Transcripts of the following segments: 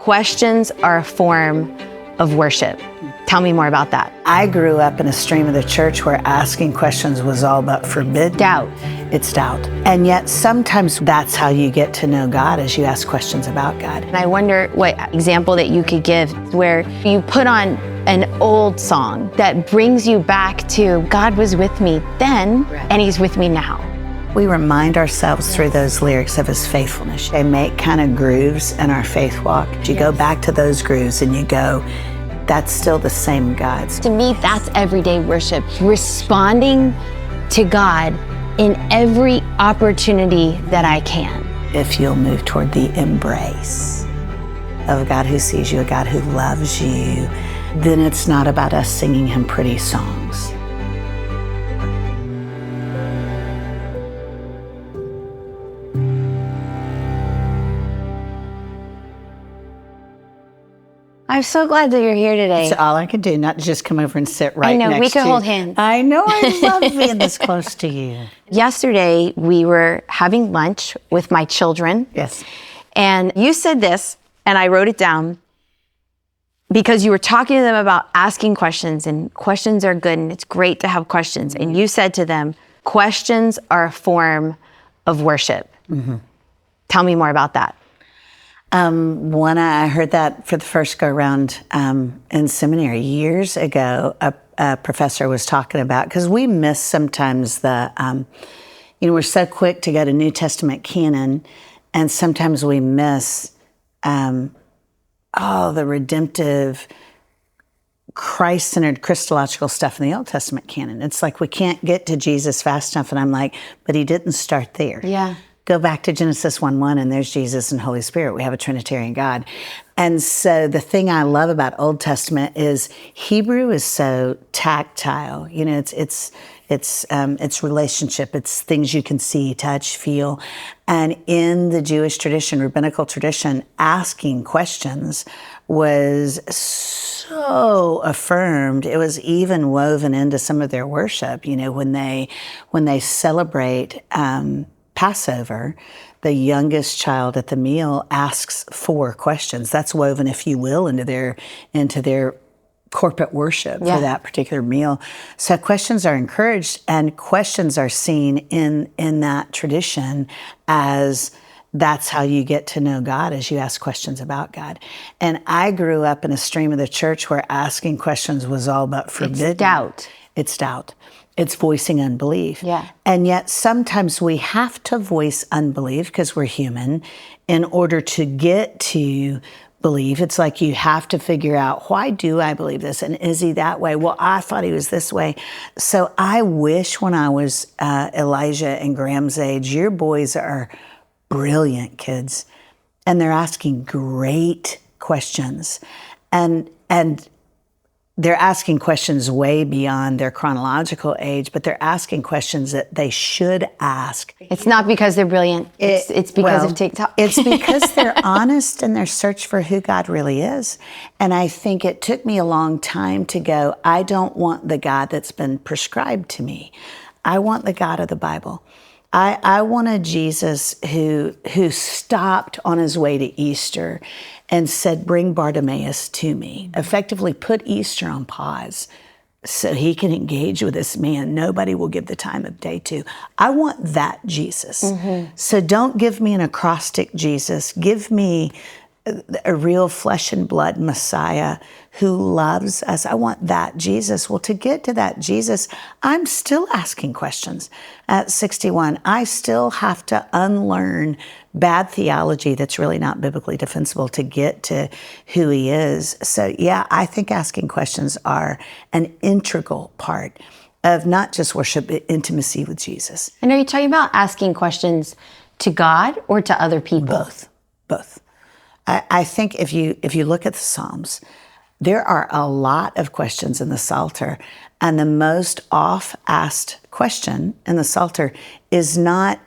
Questions are a form of worship. Tell me more about that. I grew up in a stream of the church where asking questions was all but forbidden. Doubt. It's doubt. And yet sometimes that's how you get to know God, is you ask questions about God. And I wonder what example that you could give where you put on an old song that brings you back to God was with me then, and he's with me now. We remind ourselves through those lyrics of his faithfulness. They make kind of grooves in our faith walk. You go back to those grooves and you go, that's still the same God. To me, that's everyday worship. Responding to God in every opportunity that I can. If you'll move toward the embrace of a God who sees you, a God who loves you, then it's not about us singing him pretty songs. I'm so glad that you're here today. It's all I can do, not just come over and sit right next to you. I know, we could hold hands. I know, I love being this close to you. Yesterday, we were having lunch with my children. Yes. And you said this, and I wrote it down, because you were talking to them about asking questions, and questions are good, and it's great to have questions. And you said to them, questions are a form of worship. Mm-hmm. Tell me more about that. When I heard that for the first go around in seminary years ago, a professor was talking about, because we miss sometimes we're so quick to go to New Testament canon, and sometimes we miss the redemptive, Christ-centered Christological stuff in the Old Testament canon. It's like we can't get to Jesus fast enough, and I'm like, but he didn't start there. Yeah. Go back to Genesis 1:1, and there's Jesus and Holy Spirit. We have a Trinitarian God. And so the thing I love about Old Testament is Hebrew is so tactile. You know, it's relationship. It's things you can see, touch, feel. And in the Jewish tradition, rabbinical tradition, asking questions was so affirmed. It was even woven into some of their worship. You know, when they celebrate Passover, the youngest child at the meal asks 4 questions. That's woven, if you will, into their corporate worship for that particular meal. So questions are encouraged, and questions are seen in that tradition as that's how you get to know God, as you ask questions about God. And I grew up in a stream of the church where asking questions was all but forbidden. It's doubt. It's doubt. It's voicing unbelief. Yeah. And yet sometimes we have to voice unbelief, because we're human, in order to get to believe. It's like you have to figure out, why do I believe this? And is he that way? Well, I thought he was this way. So I wish when I was Elijah and Graham's age, your boys are brilliant kids, and they're asking great questions. And they're asking questions way beyond their chronological age, but they're asking questions that they should ask. It's not because they're brilliant. It's because of TikTok. It's because they're honest in their search for who God really is. And I think it took me a long time to go, I don't want the God that's been prescribed to me. I want the God of the Bible. I want a Jesus who stopped on his way to Easter and said, bring Bartimaeus to me. Effectively put Easter on pause so he can engage with this man nobody will give the time of day to. I want that Jesus. Mm-hmm. So don't give me an acrostic Jesus. Give me a real flesh and blood Messiah who loves us. I want that Jesus. Well, to get to that Jesus, I'm still asking questions. At 61, I still have to unlearn bad theology that's really not biblically defensible to get to who he is. So yeah, I think asking questions are an integral part of not just worship, but intimacy with Jesus. And are you talking about asking questions to God or to other people? Both. I think if you look at the Psalms, there are a lot of questions in the Psalter, and the most oft-asked question in the Psalter is not,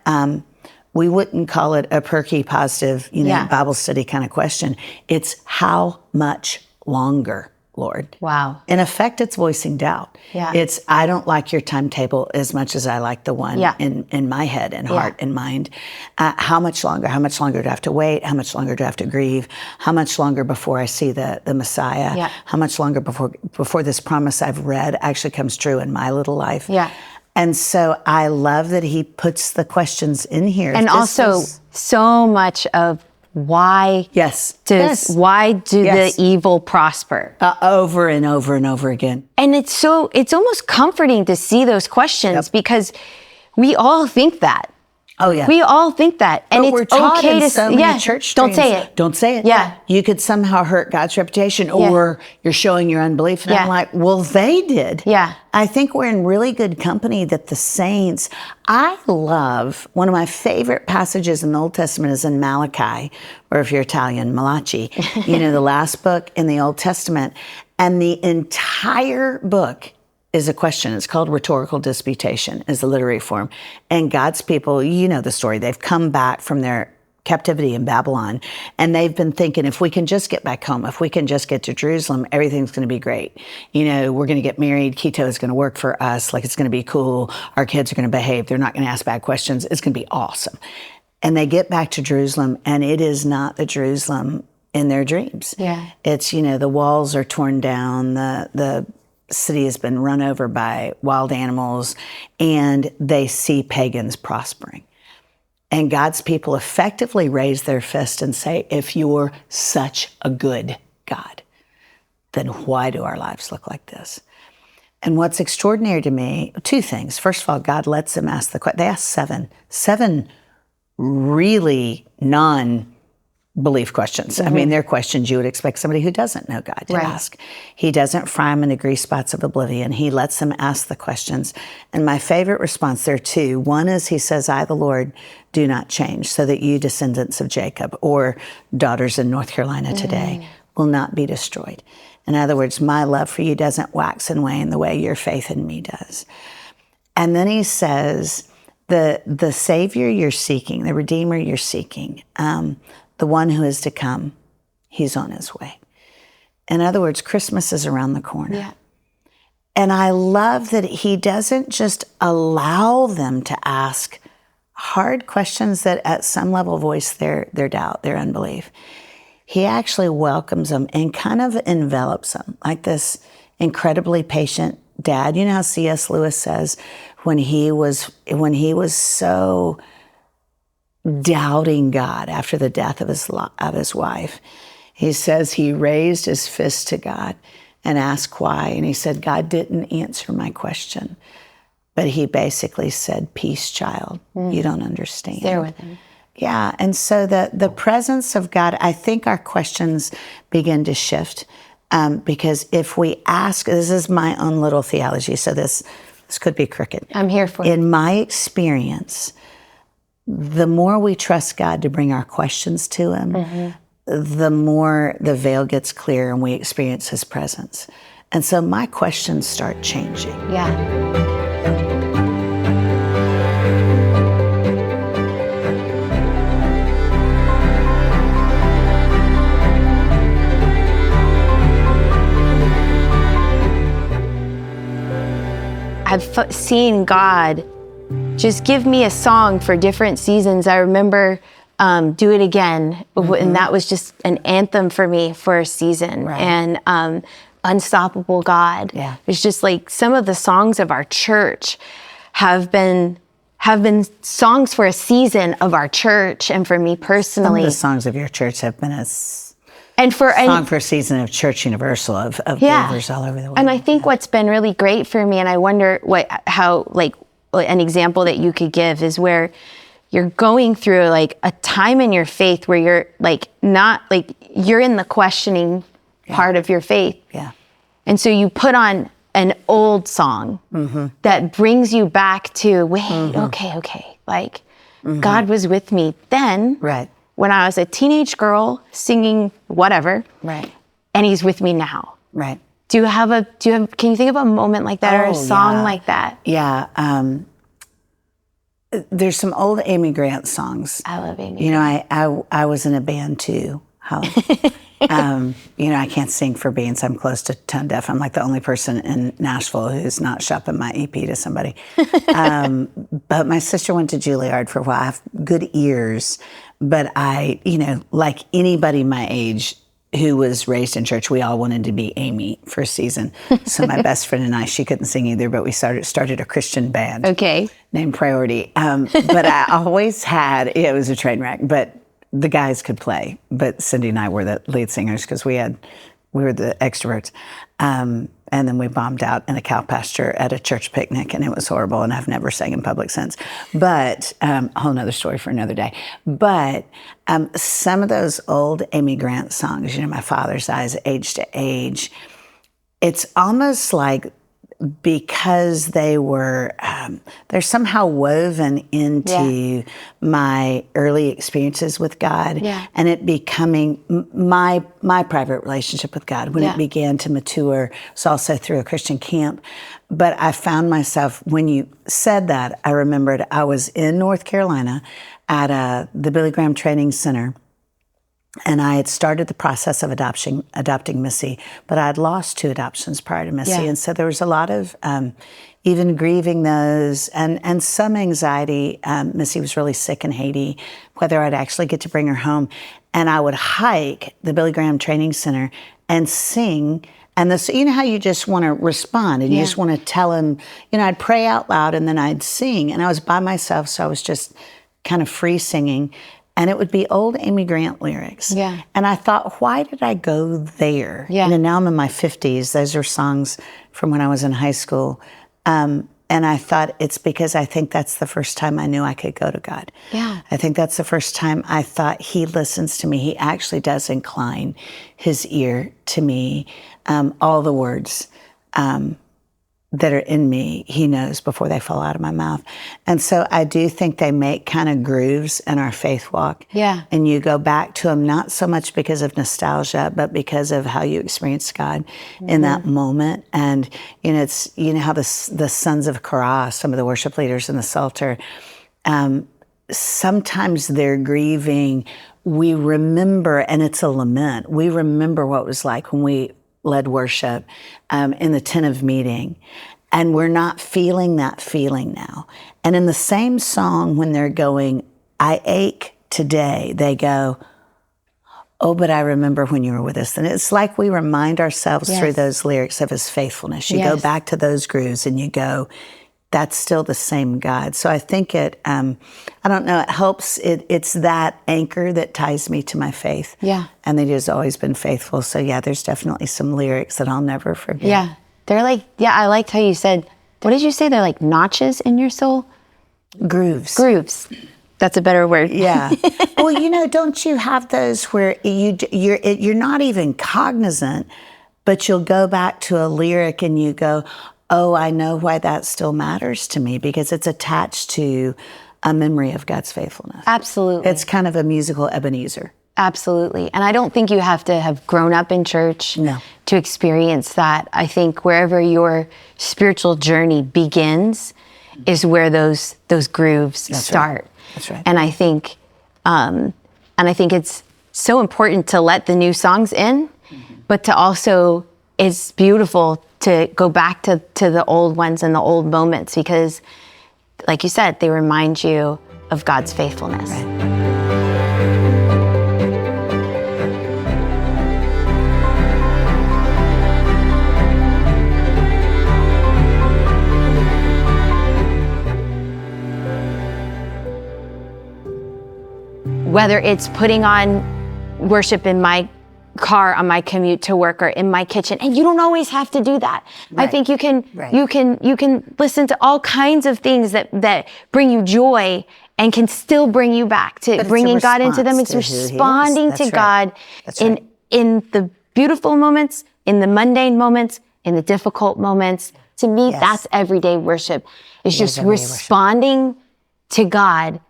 we wouldn't call it a perky, positive, Bible study kind of question. It's how much longer, Lord? Wow. In effect, it's voicing doubt. Yeah. It's, I don't like your timetable as much as I like the one in my head and heart and mind. How much longer? How much longer do I have to wait? How much longer do I have to grieve? How much longer before I see the Messiah? Yeah. How much longer before this promise I've read actually comes true in my little life? Yeah. And so I love that he puts the questions in here. And also so much of why why do the evil prosper? Over and over and over again. And it's almost comforting to see those questions because we all think that. Oh yeah. We all think that. And but it's we're taught okay in to so many church don't streams, say it. Don't say it. Yeah. You could somehow hurt God's reputation or you're showing your unbelief. And I'm like, well, they did. Yeah. I think we're in really good company that the saints, I love, one of my favorite passages in the Old Testament is in Malachi, or if you're Italian, Malachi, the last book in the Old Testament. And the entire book is a question. It's called rhetorical disputation, is the literary form. And God's people, you know the story. They've come back from their captivity in Babylon, and they've been thinking, if we can just get back home, if we can just get to Jerusalem, everything's going to be great. We're going to get married. Keto is going to work for us. Like, it's going to be cool. Our kids are going to behave. They're not going to ask bad questions. It's going to be awesome. And they get back to Jerusalem, and it is not the Jerusalem in their dreams. Yeah. It's, the walls are torn down. The city has been run over by wild animals, and they see pagans prospering. And God's people effectively raise their fist and say, if you're such a good God, then why do our lives look like this? And what's extraordinary to me, two things. First of all, God lets them ask the question. They asked seven really non-belief questions. I mean, they're questions you would expect somebody who doesn't know God to ask. He doesn't fry them into grease spots of oblivion. He lets them ask the questions. And my favorite response, there are two. One is he says, I, the Lord, do not change, so that you, descendants of Jacob, or daughters in North Carolina today, will not be destroyed. In other words, my love for you doesn't wax and wane the way your faith in me does. And then he says, the Savior you're seeking, the Redeemer you're seeking, the one who is to come, he's on his way. In other words, Christmas is around the corner. Yeah. And I love that he doesn't just allow them to ask hard questions that at some level voice their doubt, their unbelief. He actually welcomes them and kind of envelops them like this incredibly patient dad. You know how C.S. Lewis says when he was so doubting God after the death of his wife, he says he raised his fist to God and asked why. And he said, God didn't answer my question. But he basically said, peace, child. You don't understand. There with him. Yeah, and so the presence of God, I think our questions begin to shift because if we ask, this is my own little theology, so this could be crooked. I'm here for it. In my experience, the more we trust God to bring our questions to him, the more the veil gets clear and we experience his presence. And so my questions start changing. Yeah. I've seen God just give me a song for different seasons. I remember Do It Again, and that was just an anthem for me for a season. Right. And Unstoppable God. Yeah. It's just like some of the songs of our church have been songs for a season of our church and for me personally. Some of the songs of your church have been a and for song for a season of Church Universal of believers all over the world. And I think what's been really great for me, and I wonder how an example that you could give is where you're going through like a time in your faith where you're like not like you're in the questioning part of your faith. Yeah. And so you put on an old song that brings you back to okay. Like God was with me then. Right. When I was a teenage girl singing whatever. Right. And he's with me now. Right. Can you think of a moment like that or a song like that? Yeah. There's some old Amy Grant songs. I love Amy. You know, I was in a band too. I can't sing for beans. I'm close to tone deaf. I'm like the only person in Nashville who's not shopping my EP to somebody. But my sister went to Juilliard for a while. I have good ears, but I, like anybody my age who was raised in church, we all wanted to be Amy for a season. So my best friend and I, she couldn't sing either, but we started a Christian band. Okay. Named Priority. But I always had, it was a train wreck, but the guys could play. But Cindy and I were the lead singers because we were the extroverts. And then we bombed out in a cow pasture at a church picnic, and it was horrible, and I've never sang in public since. But a whole nother story for another day. But some of those old Amy Grant songs, My Father's Eyes, Age to Age, it's almost like because they were, they're somehow woven into my early experiences with God, and it becoming my private relationship with God when it began to mature. It's also through a Christian camp. But I found myself, when you said that, I remembered I was in North Carolina at the Billy Graham Training Center. And I had started the process of adopting Missy, but I had lost 2 adoptions prior to Missy. And so there was a lot of even grieving those and some anxiety. Missy was really sick in Haiti, whether I'd actually get to bring her home. And I would hike the Billy Graham Training Center and sing. And this, how you just want to respond and you just want to tell him, I'd pray out loud and then I'd sing. And I was by myself, so I was just kind of free singing. And it would be old Amy Grant lyrics. Yeah. And I thought, why did I go there? Yeah. And now I'm in my 50s. Those are songs from when I was in high school. And I thought it's because I think that's the first time I knew I could go to God. Yeah. I think that's the first time I thought he listens to me. He actually does incline his ear to me. All the words that are in me, he knows before they fall out of my mouth. And so I do think they make kind of grooves in our faith walk. Yeah. And you go back to them, not so much because of nostalgia, but because of how you experienced God in that moment. And, it's, how the sons of Korah, some of the worship leaders in the Psalter, sometimes they're grieving. We remember, and it's a lament, we remember what it was like when we led worship in the tent of meeting. And we're not feeling that feeling now. And in the same song, when they're going, I ache today, they go, oh, but I remember when you were with us. And it's like we remind ourselves through those lyrics of his faithfulness. You go back to those grooves and you go, that's still the same God. So I think it, I don't know, it helps. It's that anchor that ties me to my faith. Yeah. And that has always been faithful. So there's definitely some lyrics that I'll never forget. Yeah. They're like, I liked how you said, what did you say? They're like notches in your soul? Grooves. Grooves. That's a better word. Yeah. Well, don't you have those where you're not even cognizant, but you'll go back to a lyric and you go, oh, I know why that still matters to me, because it's attached to a memory of God's faithfulness. Absolutely. It's kind of a musical Ebenezer. Absolutely. And I don't think you have to have grown up in church to experience that. I think wherever your spiritual journey begins is where those grooves start. Right. That's right. And I think it's so important to let the new songs in, but to also, it's beautiful to go back to the old ones and the old moments, because like you said, they remind you of God's faithfulness. Right. Whether it's putting on worship in my car on my commute to work or in my kitchen, and you don't always have to do that. Right. I think you can listen to all kinds of things that bring you joy and can still bring you back to bringing God into them. It's responding to God in the beautiful moments, in the mundane moments, in the difficult moments. To me, that's everyday worship. It's just responding to God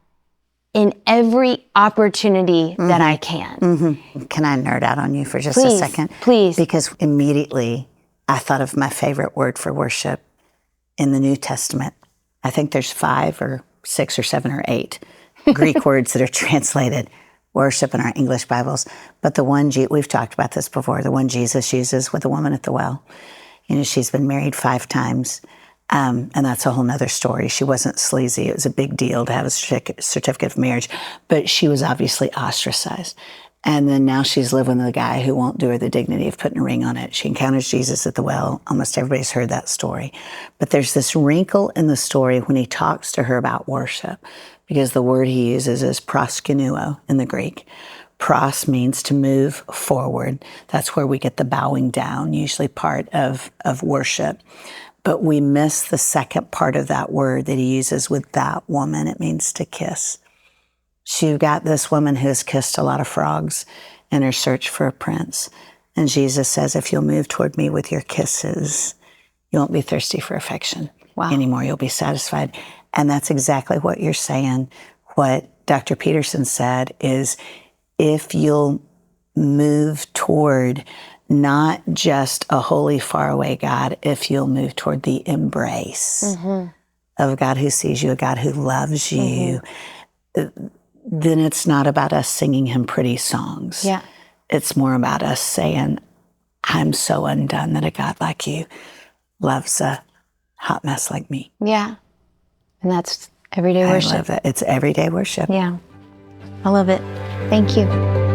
in every opportunity that I can. Mm-hmm. Can I nerd out on you for just a second? Please. Because immediately I thought of my favorite word for worship in the New Testament. I think there's 5 or 6 or 7 or 8 Greek words that are translated worship in our English Bibles, but the one, we've talked about this before, the one Jesus uses with the woman at the well. She's been married 5 times, and that's a whole nother story. She wasn't sleazy. It was a big deal to have a certificate of marriage, but she was obviously ostracized. And then now she's living with a guy who won't do her the dignity of putting a ring on it. She encounters Jesus at the well. Almost everybody's heard that story. But there's this wrinkle in the story when he talks to her about worship, because the word he uses is proskunuo in the Greek. Pros means to move forward. That's where we get the bowing down, usually part of worship. But we miss the second part of that word that he uses with that woman. It means to kiss. So you've got this woman who has kissed a lot of frogs in her search for a prince. And Jesus says, if you'll move toward me with your kisses, you won't be thirsty for affection anymore. You'll be satisfied. And that's exactly what you're saying. What Dr. Peterson said is, if you'll move toward not just a holy, faraway God, if you'll move toward the embrace of a God who sees you, a God who loves you, then it's not about us singing him pretty songs. Yeah. It's more about us saying, I'm so undone that a God like you loves a hot mess like me. Yeah. And that's everyday worship. I love that. It's everyday worship. Yeah. I love it. Thank you.